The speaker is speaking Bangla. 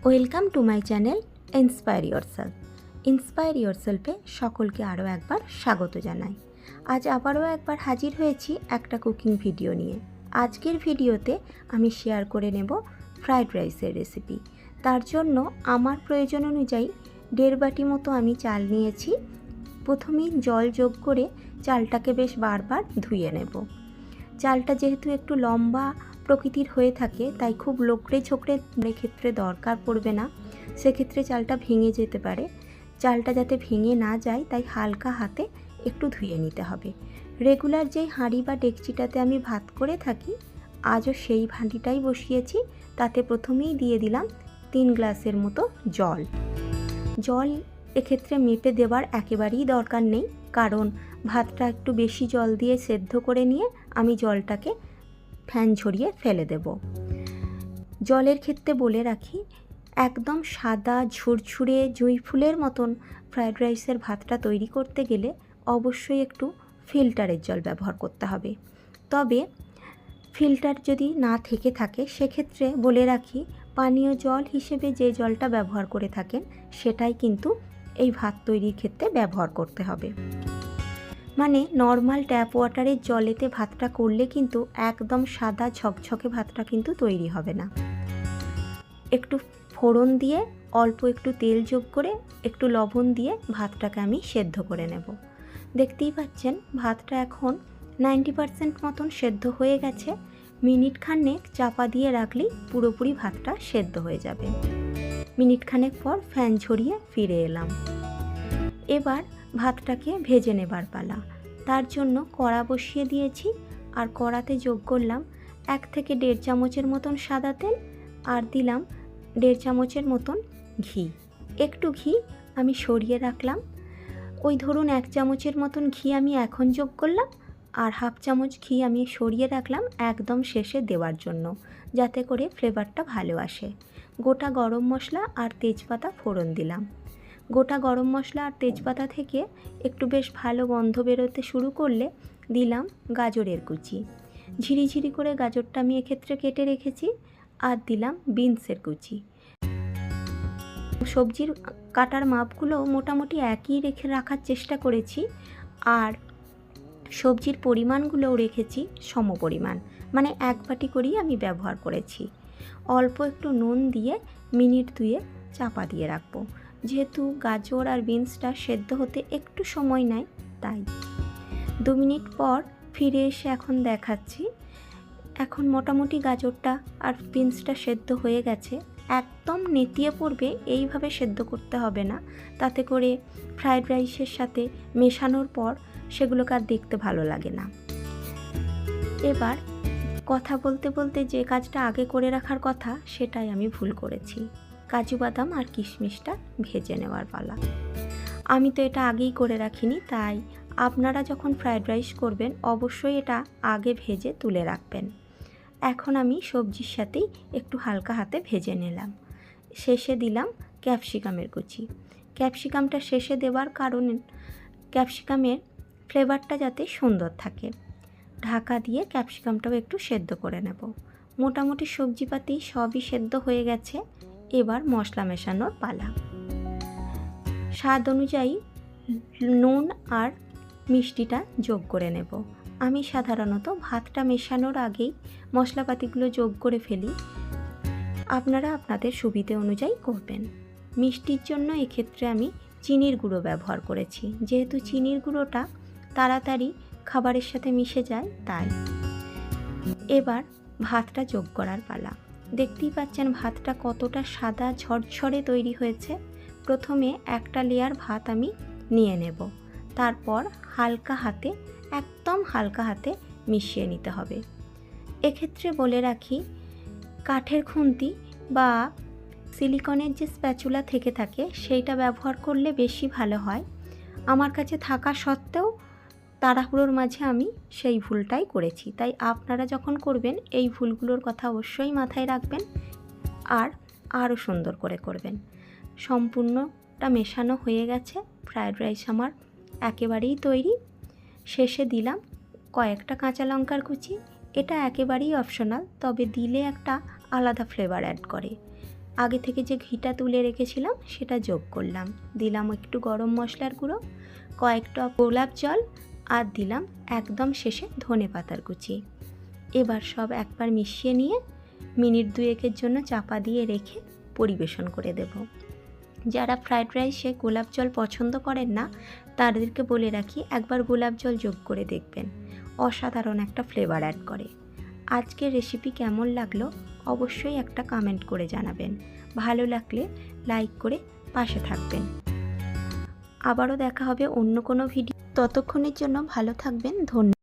Welcome to my channel inspire yourself. Inspire ইয়োরসেলফে সকলকে আরও একবার স্বাগত জানাই। আজ আবারও একবার হাজির হয়েছি একটা কুকিং ভিডিও নিয়ে। আজকের ভিডিওতে আমি শেয়ার করে নেব ফ্রায়েড রাইসের রেসিপি। তার জন্য আমার প্রয়োজন অনুযায়ী 1.5 বাটি মতো আমি চাল নিয়েছি। প্রথমেই জল যোগ করে চালটাকে বেশ বারবার ধুয়ে নেব। চালটা যেহেতু একটু লম্বা প্রকৃতির হয়ে থাকে তাই খুব লোকড়ে ছোকড়ে ক্ষেত্রে দরকার পড়বে না, সেক্ষেত্রে চালটা ভেঙে যেতে পারে। চালটা যাতে ভেঙে না যায় তাই হালকা হাতে একটু ধুয়ে নিতে হবে। রেগুলার যেই হাঁড়ি বা ডেকচিটাতে আমি ভাত করে থাকি, আজও সেই হাঁড়িটাই বসিয়েছি। তাতে প্রথমেই দিয়ে দিলাম 3 গ্লাসের মতো জল। জল এক্ষেত্রে মেপে দেওয়ার একেবারেই দরকার নেই, কারণ ভাতটা একটু বেশি জল দিয়ে সেদ্ধ করে নিয়ে আমি জলটাকে ফ্যান ঝরিয়ে ফেলে দেব। জলের ক্ষেত্রে বলে রাখি, একদম সাদা ঝুরঝুরে জুঁই ফুলের মতন ফ্রায়েড রাইসের ভাতটা তৈরি করতে গেলে অবশ্যই একটু ফিল্টারের জল ব্যবহার করতে হবে। তবে ফিল্টার যদি না থেকে থাকে সেক্ষেত্রে বলে রাখি, পানীয় জল হিসেবে যে জলটা ব্যবহার করে থাকেন সেটাই কিন্তু এই ভাত তৈরির ক্ষেত্রে ব্যবহার করতে হবে। মানে নর্মাল ট্যাপ ওয়াটারের জলেতে ভাতটা করলে কিন্তু একদম সাদা ঝকঝকে ভাতটা কিন্তু তৈরি হবে না। একটু ফোড়ন দিয়ে অল্প একটু তেল যোগ করে একটু লবণ দিয়ে ভাতটাকে আমি সেদ্ধ করে নেব। দেখতেই পাচ্ছেন ভাতটা এখন 90% মতন সেদ্ধ হয়ে গেছে। মিনিট খানেক চাপা দিয়ে রাখলেই পুরোপুরি ভাতটা সেদ্ধ হয়ে যাবে। মিনিট খানেক পর ফ্যান ঝরিয়ে ফিরে এলাম। এবার ভাতটাকে ভেজে নেবার পালা। তার জন্য কড়া বসিয়ে দিয়েছি আর কড়াতে যোগ করলাম 1 থেকে 1.5 চামচের মতন সাদা তেল আর দিলাম 1.5 চামচের মতন ঘি। একটু ঘি আমি সরিয়ে রাখলাম। ওই ধরুন 1 চামচের মতন ঘি আমি এখন যোগ করলাম আর 1/2 চামচ ঘি আমি সরিয়ে রাখলাম একদম শেষে দেওয়ার জন্য, যাতে করে ফ্লেভারটা ভালো আসে। গোটা গরম মশলা আর তেজপাতা ফোড়ন দিলাম। গোটা গরম মশলা আর তেজপাতা থেকে একটু বেশ ভালো গন্ধ বেরোতে শুরু করলে দিলাম গাজরের কুচি। ঝিরিঝিরি করে গাজরটা আমি এক্ষেত্রে কেটে রেখেছি। আর দিলাম বিনসের কুচি। সবজির কাটার মাপগুলো মোটামুটি একই রেখে রাখার চেষ্টা করেছি, আর সবজির পরিমাণগুলোও রেখেছি সমপরিমাণ, মানে 1 বাটি করেই আমি ব্যবহার করেছি। অল্প একটু নুন দিয়ে মিনিট 2 চাপা দিয়ে রাখবো। যেহেতু গাজর আর বিনসটা সেদ্ধ হতে একটু সময় নেয়, তাই 2 মিনিট পর ফিরে এসে এখন দেখাচ্ছি। এখন মোটামুটি গাজরটা আর বিনসটা সেদ্ধ হয়ে গেছে। একদম নেতিয়ে পড়বে এইভাবে সেদ্ধ করতে হবে না, তাতে করে ফ্রায়েড রাইসের সাথে মেশানোর পর সেগুলোকে আর দেখতে ভালো লাগে না। এবার কথা বলতে বলতে যে কাজটা আগে করে রাখার কথা সেটাই আমি ভুল করেছি। কাজু বাদাম আর কিশমিশটা ভেজে নেওয়ার পালা। আমি তো এটা আগেই করে রাখিনি, তাই আপনারা যখন ফ্রায়েড রাইস করবেন অবশ্যই এটা আগে ভেজে তুলে রাখবেন। এখন আমি সবজির সাথেই একটু হালকা হাতে ভেজে নিলাম। শেষে দিলাম ক্যাপসিকামের কুচি। ক্যাপসিকামটা শেষে দেওয়ার কারণ ক্যাপসিকামের ফ্লেভারটা যাতে সুন্দর থাকে। ঢাকা দিয়ে ক্যাপসিকামটাও একটু সেদ্ধ করে নেব। মোটামুটি সবজিপাতি সবই সেদ্ধ হয়ে গেছে। এবার মশলা মেশানোর পালা। স্বাদ অনুযায়ী নুন আর মিষ্টিটা যোগ করে নেব। আমি সাধারণত ভাতটা মেশানোর আগেই মশলাপাতিগুলো যোগ করে ফেলি, আপনারা আপনাদের সুবিধে অনুযায়ী করবেন। মিষ্টির জন্য এক্ষেত্রে আমি চিনির গুঁড়ো ব্যবহার করেছি, যেহেতু চিনির গুঁড়োটা তাড়াতাড়ি খাবারের সাথে মিশে যায়, তাই। এবার ভাতটা যোগ করার পালা। দেখতেই পাচ্ছেন ভাতটা কতটা সাদা ঝরঝরে তৈরি হয়েছে। প্রথমে একটা লেয়ার ভাত আমি নিয়ে নেব, তারপর হালকা হাতে, একদম হালকা হাতে মিশিয়ে নিতে হবে। এক্ষেত্রে বলে রাখি, কাঠের খুন্তি বা সিলিকনের যে স্প্যাচুলা থেকে থাকে সেইটা ব্যবহার করলে বেশি ভালো হয়। আমার কাছে থাকা সত্ত্বেও তাড়াহুড়োর মাঝে আমি সেই ভুলটাই করেছি, তাই আপনারা যখন করবেন এই ভুলগুলোর কথা অবশ্যই মাথায় রাখবেন আর আরও সুন্দর করে করবেন। সম্পূর্ণটা মেশানো হয়ে গেছে। ফ্রায়েড রাইস আমার একেবারেই তৈরি। শেষে দিলাম কয়েকটা কাঁচা লঙ্কার কুচি। এটা একেবারেই অপশনাল, তবে দিলে একটা আলাদা ফ্লেভার অ্যাড করে। আগে থেকে যে ঘিটা তুলে রেখেছিলাম সেটা যোগ করলাম, দিলাম একটু গরম মশলার গুঁড়ো, কয়েকটা গোলাপ জল আর দিলাম একদম শেষে ধনেপাতার কুচি। এবার সব একবার মিশিয়ে নিয়ে মিনিট 2-1 জন্য চাপা দিয়ে রেখে পরিবেশন করে দেব। যারা ফ্রায়েড রাইসে গোলাপ জল পছন্দ করেন না তাদেরকে বলে রাখি একবার গোলাপ জল যোগ করে দেখবেন, অসাধারণ একটা ফ্লেভার অ্যাড করে। আজকের রেসিপি কেমন লাগলো অবশ্যই একটা কমেন্ট করে জানাবেন, ভালো লাগলে লাইক করে পাশে থাকবেন। আবারও দেখা হবে অন্য কোনো ভিডিও, ততক্ষণের জন্য ভালো থাকবেন, ধন্যবাদ।